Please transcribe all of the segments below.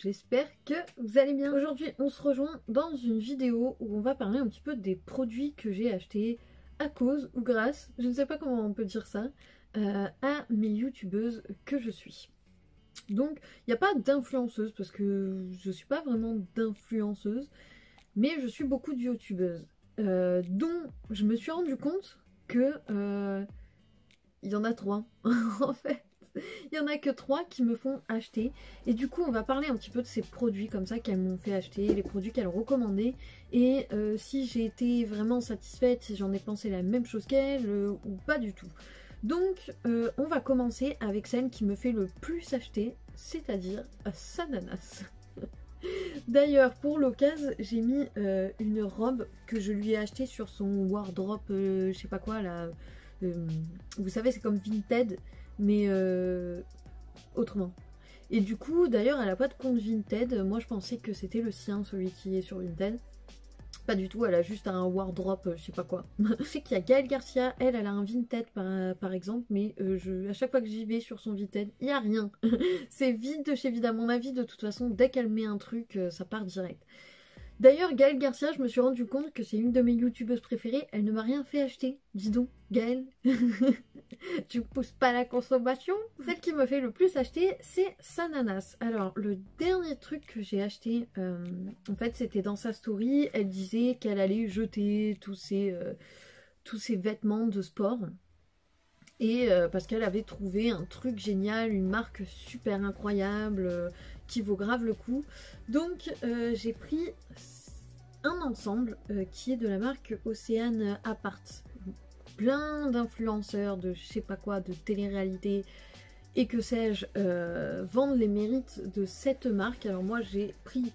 j'espère que vous allez bien. Aujourd'hui on se rejoint dans une vidéo où on va parler un petit peu des produits que j'ai achetés à cause ou grâce, je ne sais pas comment on peut dire ça, à mes youtubeuses que je suis. Donc il n'y a pas d'influenceuse parce que je suis pas vraiment d'influenceuse, mais je suis beaucoup de youtubeuses dont je me suis rendu compte que il y en a trois en fait. Il y en a que 3 qui me font acheter. Et du coup, on va parler un petit peu de ces produits comme ça qu'elles m'ont fait acheter, les produits qu'elles recommandaient. Et si j'ai été vraiment satisfaite, si j'en ai pensé la même chose qu'elles ou pas du tout. Donc, on va commencer avec celle qui me fait le plus acheter, c'est-à-dire Sananas. D'ailleurs, pour l'occasion, j'ai mis une robe que je lui ai achetée sur son wardrobe, je sais pas quoi là. Vous savez, c'est comme Vinted, mais autrement. Et du coup, d'ailleurs, elle a pas de compte Vinted. Moi, je pensais que c'était le sien, celui qui est sur Vinted. Pas du tout, elle a juste un wardrobe, je sais pas quoi. Je sais qu'il y a Gaëlle Garcia, elle a un Vinted par exemple, mais à chaque fois que j'y vais sur son Vinted, il n'y a rien. C'est vide de chez vide. À mon avis, de toute façon, dès qu'elle met un truc, ça part direct. D'ailleurs, Gaëlle Garcia, je me suis rendu compte que c'est une de mes youtubeuses préférées. Elle ne m'a rien fait acheter. Dis donc, Gaëlle, tu ne pousses pas la consommation. Celle qui me fait le plus acheter, c'est Sananas. Alors, le dernier truc que j'ai acheté, en fait, c'était dans sa story. Elle disait qu'elle allait jeter tous ses vêtements de sport. Et parce qu'elle avait trouvé un truc génial, une marque super incroyable, qui vaut grave le coup. Donc j'ai pris un ensemble qui est de la marque Océane Apart. Plein d'influenceurs de je sais pas quoi, de télé-réalité et que sais-je, vendent les mérites de cette marque. Alors moi j'ai pris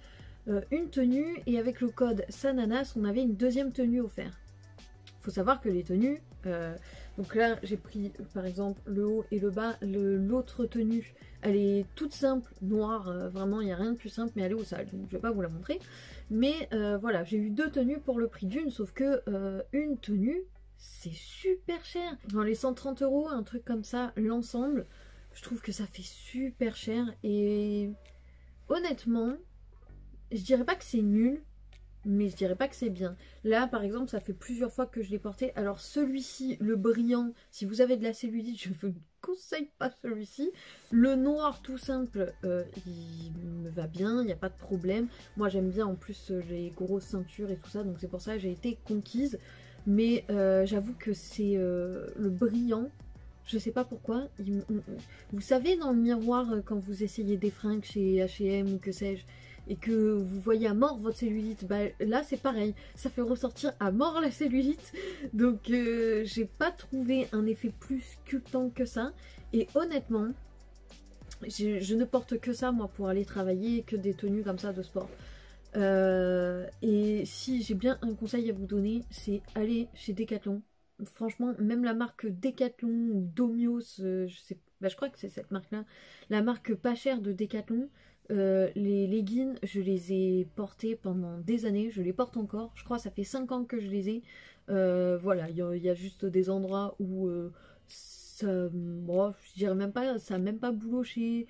une tenue et avec le code Sananas on avait une deuxième tenue offerte. Faut savoir que les tenues, donc là j'ai pris par exemple le haut et le bas, l'autre tenue elle est toute simple, noire, vraiment il n'y a rien de plus simple, mais elle est au sale, donc je vais pas vous la montrer. Mais voilà, j'ai eu 2 tenues pour le prix d'une, sauf que une tenue c'est super cher. Dans les 130 €, un truc comme ça, l'ensemble, je trouve que ça fait super cher. Et honnêtement, je dirais pas que c'est nul, mais je dirais pas que c'est bien. Là par exemple ça fait plusieurs fois que je l'ai porté. Alors celui-ci, le brillant, si vous avez de la cellulite, je vous conseille pas celui-ci. Le noir tout simple, il me va bien, il n'y a pas de problème. Moi j'aime bien en plus les grosses ceintures et tout ça, donc c'est pour ça que j'ai été conquise. Mais j'avoue que c'est le brillant, je sais pas pourquoi. Vous savez dans le miroir quand vous essayez des fringues chez H&M ou que sais-je, et que vous voyez à mort votre cellulite, bah là c'est pareil, ça fait ressortir à mort la cellulite. Donc j'ai pas trouvé un effet plus sculptant que ça. Et honnêtement, je ne porte que ça moi pour aller travailler, que des tenues comme ça de sport. Et si j'ai bien un conseil à vous donner, c'est aller chez Decathlon. Franchement, même la marque Decathlon ou Domios, je crois que c'est cette marque-là, la marque pas chère de Decathlon. Les leggings, je les ai portés pendant des années, je les porte encore. Je crois que ça fait 5 ans que je les ai. Voilà, il y a juste des endroits où ça, bon, je dirais même pas, ça a même pas bouloché.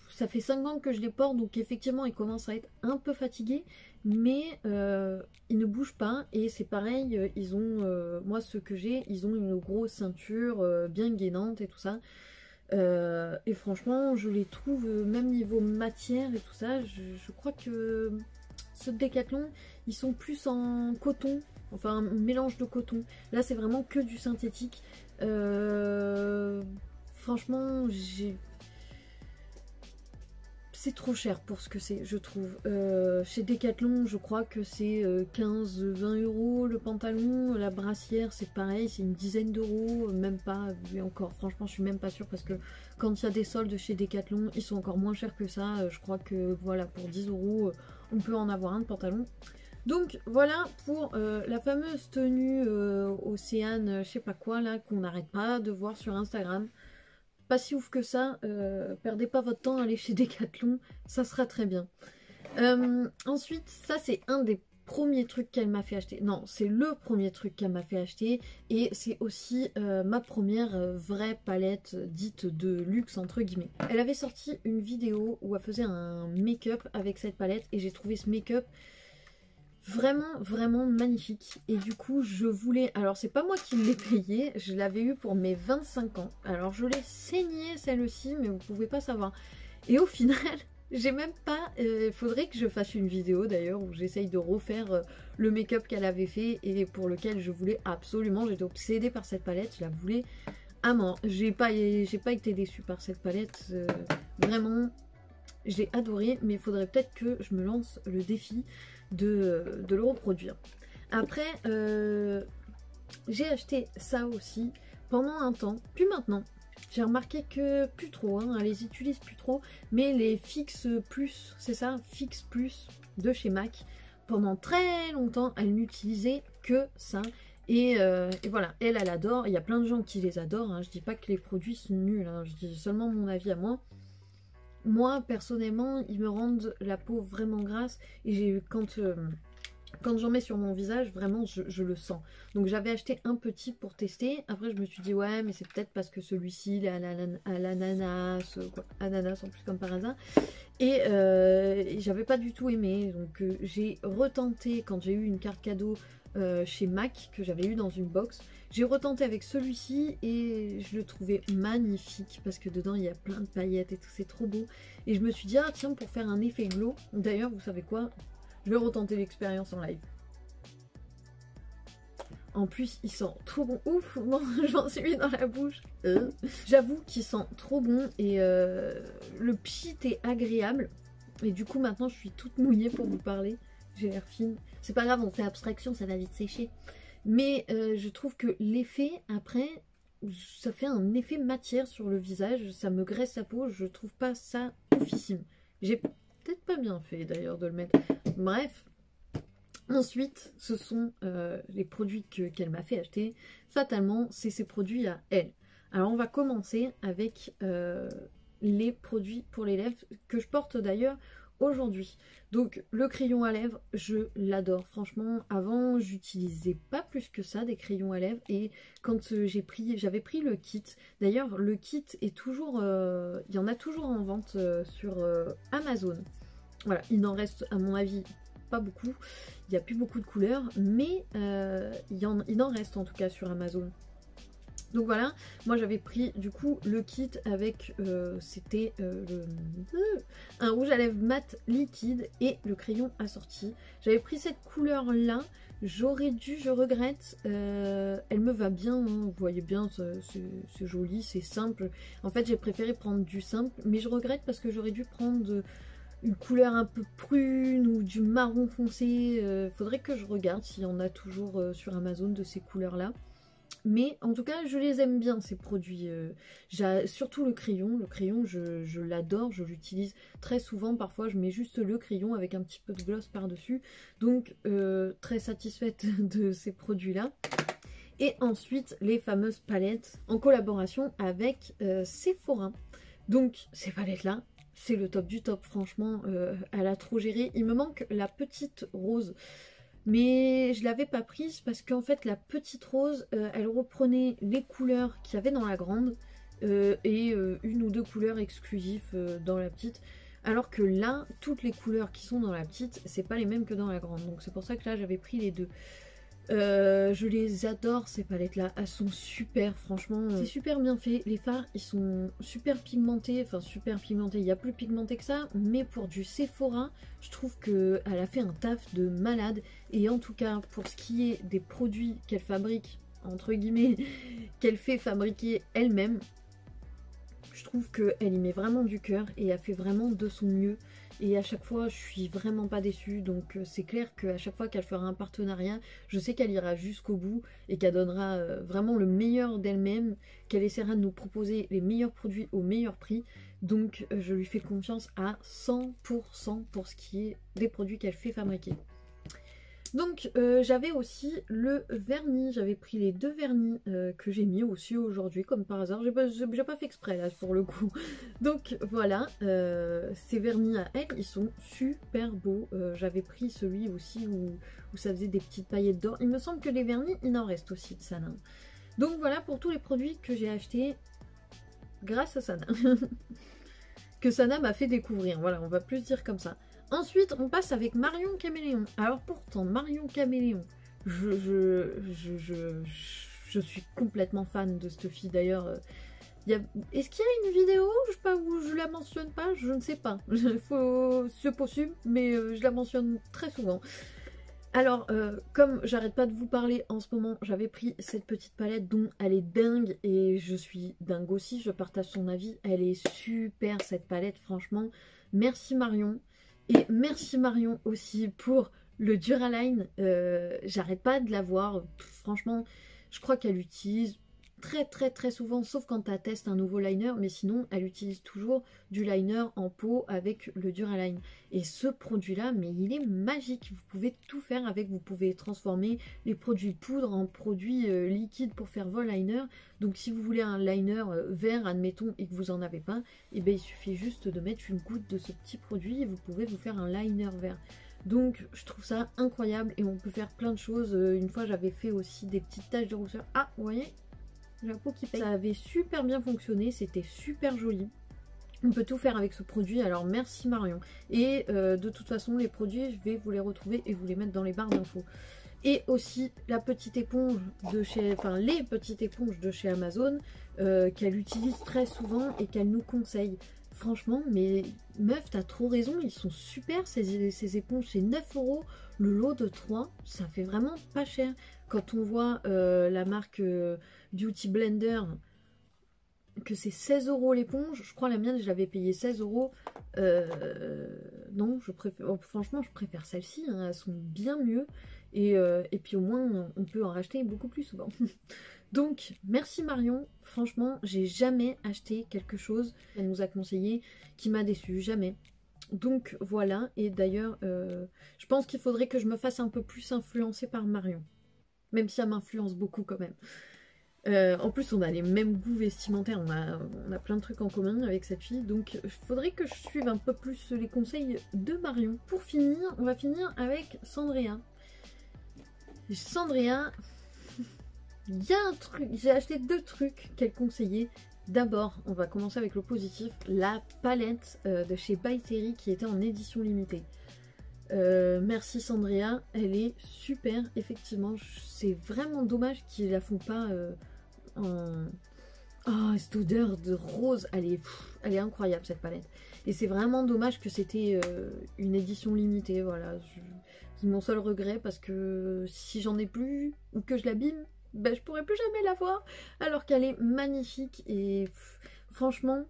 Ça fait 5 ans que je les porte, donc effectivement ils commencent à être un peu fatigués, mais ils ne bougent pas. Et c'est pareil, ils ont, moi ceux que j'ai, ils ont une grosse ceinture bien gainante et tout ça. Et franchement je les trouve, même niveau matière et tout ça, je crois que ceux de Decathlon ils sont plus en coton, enfin un mélange de coton. Là c'est vraiment que du synthétique. Franchement c'est trop cher pour ce que c'est, je trouve. Chez Decathlon, je crois que c'est 15-20 € le pantalon. La brassière, c'est pareil, c'est une dizaine d'euros, même pas. Mais encore, franchement, je suis même pas sûre parce que quand il y a des soldes chez Decathlon, ils sont encore moins chers que ça. Je crois que voilà, pour 10 €, on peut en avoir un de pantalon. Donc voilà pour la fameuse tenue Océane, je sais pas quoi là, qu'on n'arrête pas de voir sur Instagram. Pas si ouf que ça, perdez pas votre temps à aller chez Decathlon, ça sera très bien. Ensuite, ça c'est un des premier truc qu'elle m'a fait acheter. Non, c'est le premier truc qu'elle m'a fait acheter et c'est aussi ma première vraie palette dite de luxe entre guillemets. Elle avait sorti une vidéo où elle faisait un make-up avec cette palette et j'ai trouvé ce make-up vraiment magnifique. Et du coup je voulais, alors c'est pas moi qui l'ai payé, je l'avais eu pour mes 25 ans. Alors je l'ai saignée celle-ci mais vous pouvez pas savoir. Et au final... j'ai même pas... faudrait que je fasse une vidéo d'ailleurs où j'essaye de refaire le make-up qu'elle avait fait et pour lequel je voulais absolument, j'étais obsédée par cette palette, je la voulais à mort. J'ai pas été déçue par cette palette, vraiment, j'ai adoré, mais il faudrait peut-être que je me lance le défi de le reproduire. Après, j'ai acheté ça aussi pendant un temps, puis maintenant. J'ai remarqué que plus trop, hein, elle les utilise plus trop, mais les Fix Plus, c'est ça, Fix Plus de chez MAC, pendant très longtemps, elle n'utilisait que ça. Et voilà, elle adore, il y a plein de gens qui les adorent, hein, je dis pas que les produits sont nuls, hein, je dis seulement mon avis à moi. Moi, personnellement, ils me rendent la peau vraiment grasse, et quand j'en mets sur mon visage, vraiment, je le sens. Donc j'avais acheté un petit pour tester. Après, je me suis dit, ouais, mais c'est peut-être parce que celui-ci, il est à l'ananas, ananas en plus comme par hasard. Et j'avais pas du tout aimé. Donc j'ai retenté, quand j'ai eu une carte cadeau chez MAC, que j'avais eu dans une box, j'ai retenté avec celui-ci et je le trouvais magnifique parce que dedans, il y a plein de paillettes et tout, c'est trop beau. Et je me suis dit, ah tiens, pour faire un effet glow, d'ailleurs, vous savez quoi ? Je vais retenter l'expérience en live. En plus, il sent trop bon. Ouf, non, j'en suis mis dans la bouche. J'avoue qu'il sent trop bon et le pchit est agréable. Et du coup, maintenant, je suis toute mouillée pour vous parler. J'ai l'air fine. C'est pas grave, on fait abstraction, ça va vite sécher. Mais je trouve que l'effet, après, ça fait un effet matière sur le visage. Ça me graisse la peau. Je trouve pas ça oufissime. J'ai peut-être pas bien fait d'ailleurs de le mettre. Bref, ensuite ce sont les produits qu'elle m'a fait acheter. Fatalement, c'est ses produits à elle. Alors on va commencer avec les produits pour les lèvres que je porte d'ailleurs aujourd'hui. Donc le crayon à lèvres, je l'adore. Franchement, avant j'utilisais pas plus que ça des crayons à lèvres et quand j'avais pris le kit. D'ailleurs le kit est toujours, il y en a toujours en vente sur Amazon. Voilà, il n'en reste à mon avis pas beaucoup, il n'y a plus beaucoup de couleurs, mais il en reste en tout cas sur Amazon. Donc voilà, moi j'avais pris du coup le kit avec, c'était un rouge à lèvres mat liquide et le crayon assorti. J'avais pris cette couleur là, j'aurais dû, je regrette, elle me va bien, hein, vous voyez bien, c'est joli, c'est simple. En fait j'ai préféré prendre du simple, mais je regrette parce que j'aurais dû prendre... une couleur un peu prune ou du marron foncé, faudrait que je regarde s'il y en a toujours sur Amazon de ces couleurs là, mais en tout cas je les aime bien ces produits, surtout le crayon je l'adore, je l'utilise très souvent, parfois je mets juste le crayon avec un petit peu de gloss par dessus, donc très satisfaite de ces produits là. Et ensuite les fameuses palettes en collaboration avec Sephora, donc ces palettes là c'est le top du top, franchement, elle a trop géré. Il me manque la petite rose, mais je l'avais pas prise parce qu'en fait la petite rose, elle reprenait les couleurs qu'il y avait dans la grande et une ou deux couleurs exclusives dans la petite. Alors que là, toutes les couleurs qui sont dans la petite, c'est pas les mêmes que dans la grande. Donc c'est pour ça que là j'avais pris les deux. Je les adore ces palettes là, elles sont super, franchement c'est super bien fait. Les fards ils sont super pigmentés, enfin super pigmentés, il y a plus pigmenté que ça, mais pour du Sephora je trouve qu'elle a fait un taf de malade. Et en tout cas pour ce qui est des produits qu'elle fabrique entre guillemets, qu'elle fait fabriquer elle-même, je trouve qu'elle y met vraiment du cœur et elle fait vraiment de son mieux. Et à chaque fois je suis vraiment pas déçue, donc c'est clair qu'à chaque fois qu'elle fera un partenariat, je sais qu'elle ira jusqu'au bout et qu'elle donnera vraiment le meilleur d'elle-même, qu'elle essaiera de nous proposer les meilleurs produits au meilleur prix. Donc je lui fais confiance à 100% pour ce qui est des produits qu'elle fait fabriquer. Donc j'avais aussi le vernis, j'avais pris les 2 vernis que j'ai mis aussi aujourd'hui comme par hasard, j'ai pas fait exprès là pour le coup. Donc voilà, ces vernis à elle, ils sont super beaux. J'avais pris celui aussi où ça faisait des petites paillettes d'or. Il me semble que les vernis, il en reste aussi de Sana. Donc voilà pour tous les produits que j'ai achetés grâce à Sana. Que Sana m'a fait découvrir, voilà, on va plus dire comme ça. Ensuite, on passe avec Marion Caméléon. Alors pourtant, Marion Caméléon, je suis complètement fan de cette fille. D'ailleurs, est-ce qu'il y a une vidéo où je la mentionne pas? Je ne sais pas. C'est possible, mais je la mentionne très souvent. Alors, comme j'arrête pas de vous parler en ce moment, j'avais pris cette petite palette dont elle est dingue et je suis dingue aussi, je partage son avis. Elle est super cette palette, franchement. Merci Marion. Et merci Marion aussi pour le Duraline. J'arrête pas de la voir. Franchement, je crois qu'elle utilise très souvent, sauf quand elle teste un nouveau liner, mais sinon elle utilise toujours du liner en peau avec le Duraline. Et ce produit là, mais il est magique, vous pouvez tout faire avec, vous pouvez transformer les produits poudre en produits liquides pour faire vos liners. Donc si vous voulez un liner vert admettons et que vous en avez pas, et ben il suffit juste de mettre une goutte de ce petit produit et vous pouvez vous faire un liner vert. Donc je trouve ça incroyable et on peut faire plein de choses. Une fois j'avais fait aussi des petites taches de rousseur. Ah vous voyez, la peau qui paye. Ça avait super bien fonctionné, c'était super joli. On peut tout faire avec ce produit, alors merci Marion. Et de toute façon les produits, je vais vous les retrouver et vous les mettre dans les barres d'infos. Et aussi la petite éponge de chez, enfin les petites éponges de chez Amazon qu'elle utilise très souvent et qu'elle nous conseille. Franchement, mais meuf, t'as trop raison, ils sont super ces éponges, c'est 9 € le lot de 3, ça fait vraiment pas cher. Quand on voit la marque Beauty Blender, que c'est 16 € l'éponge, je crois la mienne je l'avais payé 16 €. Non, je préfère, franchement je préfère celle-ci, hein, elles sont bien mieux et puis au moins on peut en racheter beaucoup plus souvent. Donc merci Marion, franchement j'ai jamais acheté quelque chose qu'elle nous a conseillé qui m'a déçu, jamais. Donc voilà, et d'ailleurs je pense qu'il faudrait que je me fasse un peu plus influencer par Marion, même si elle m'influence beaucoup quand même. En plus on a les mêmes goûts vestimentaires, on a plein de trucs en commun avec cette fille, donc il faudrait que je suive un peu plus les conseils de Marion. Pour finir, on va finir avec Sandrea. Sandrea, il y a un truc, j'ai acheté 2 trucs qu'elle conseillait. D'abord, on va commencer avec le positif, la palette de chez By Terry qui était en édition limitée. Merci Sandrea, elle est super, effectivement, c'est vraiment dommage qu'ils la font pas en... Oh, cette odeur de rose, elle est incroyable cette palette. Et c'est vraiment dommage que c'était une édition limitée, voilà. C'est mon seul regret parce que si j'en ai plus ou que je l'abîme, ben, je pourrais plus jamais la voir. Alors qu'elle est magnifique et franchement,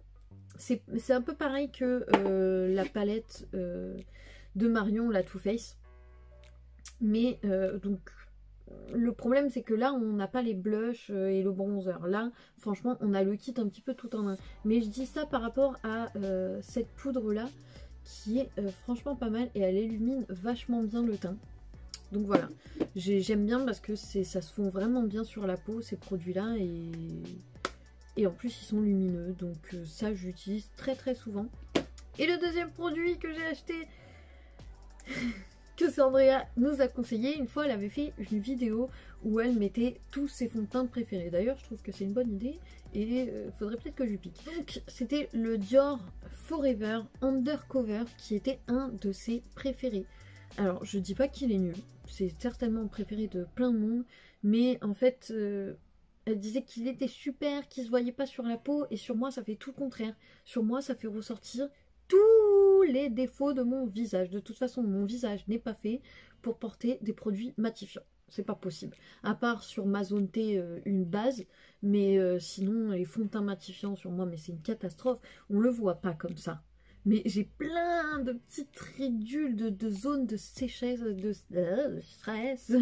c'est un peu pareil que la palette de Marion, la Too Faced. Mais donc... Le problème c'est que là on n'a pas les blushs et le bronzer. Là franchement on a le kit un petit peu tout en un. Mais je dis ça par rapport à cette poudre là qui est franchement pas mal et elle illumine vachement bien le teint. Donc voilà, j'aime bien parce que ça se fond vraiment bien sur la peau ces produits là et en plus ils sont lumineux. Donc ça j'utilise très souvent. Et le deuxième produit que j'ai acheté que Sandrea nous a conseillé, une fois elle avait fait une vidéo où elle mettait tous ses fonds de teint préférés. D'ailleurs je trouve que c'est une bonne idée et faudrait peut-être que je lui pique. Donc c'était le Dior Forever Undercover qui était un de ses préférés. Alors je dis pas qu'il est nul, c'est certainement le préféré de plein de monde, mais en fait elle disait qu'il était super, qu'il se voyait pas sur la peau et sur moi ça fait tout le contraire. Sur moi ça fait ressortir tous les défauts de mon visage. De toute façon, mon visage n'est pas fait pour porter des produits matifiants. C'est pas possible. À part sur ma zone T, une base, mais sinon, les fonds de teint matifiants sur moi, mais c'est une catastrophe. On le voit pas comme ça. Mais j'ai plein de petites ridules, de zones de sécheresse, de stress.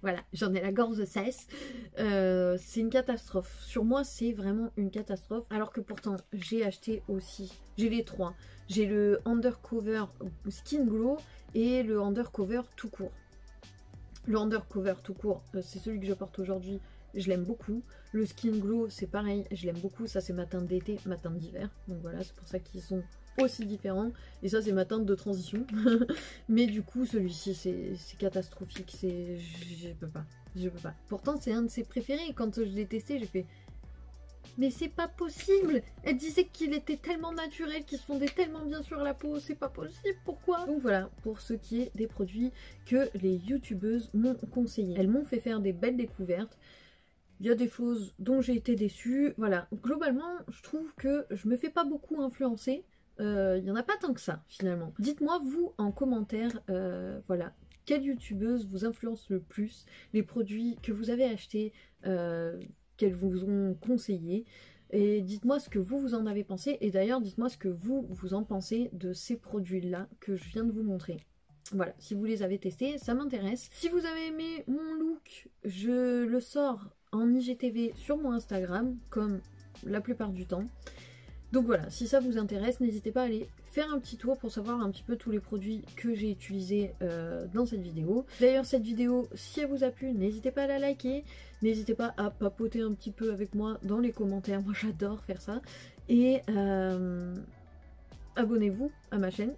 Voilà, j'en ai la gorge de cesse. C'est une catastrophe. Sur moi, c'est vraiment une catastrophe. Alors que pourtant, j'ai acheté aussi, j'ai les 3. J'ai le Undercover Skin Glow et le Undercover tout court. Le undercover tout court, c'est celui que je porte aujourd'hui, je l'aime beaucoup. Le Skin Glow, c'est pareil, je l'aime beaucoup. Ça, c'est ma teinte d'été, ma teinte d'hiver. Donc voilà, c'est pour ça qu'ils sont aussi différents. Et ça, c'est ma teinte de transition. Mais du coup, celui-ci, c'est catastrophique. Je peux pas. Je peux pas. Pourtant, c'est un de ses préférés. Quand je l'ai testé, j'ai fait... Mais c'est pas possible! Elle disait qu'il était tellement naturel, qu'il se fondait tellement bien sur la peau, c'est pas possible, pourquoi? Donc voilà, pour ce qui est des produits que les youtubeuses m'ont conseillé. Elles m'ont fait faire des belles découvertes. Il y a des choses dont j'ai été déçue. Voilà, globalement, je trouve que je me fais pas beaucoup influencer. Il y en a pas tant que ça, finalement. Dites-moi, vous, en commentaire, voilà, quelle youtubeuse vous influence le plus? Les produits que vous avez achetés, qu'elles vous ont conseillé, et dites-moi ce que vous en avez pensé, et d'ailleurs dites-moi ce que vous en pensez de ces produits là que je viens de vous montrer. Voilà, si vous les avez testés, ça m'intéresse. Si vous avez aimé mon look, je le sors en IGTV sur mon Instagram, comme la plupart du temps. Donc voilà, si ça vous intéresse, n'hésitez pas à aller faire un petit tour pour savoir un petit peu tous les produits que j'ai utilisés dans cette vidéo. D'ailleurs, cette vidéo, si elle vous a plu, n'hésitez pas à la liker. N'hésitez pas à papoter un petit peu avec moi dans les commentaires. Moi, j'adore faire ça. Et abonnez-vous à ma chaîne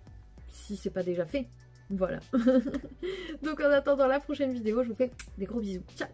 si c'est pas déjà fait. Voilà. Donc en attendant la prochaine vidéo, je vous fais des gros bisous. Ciao!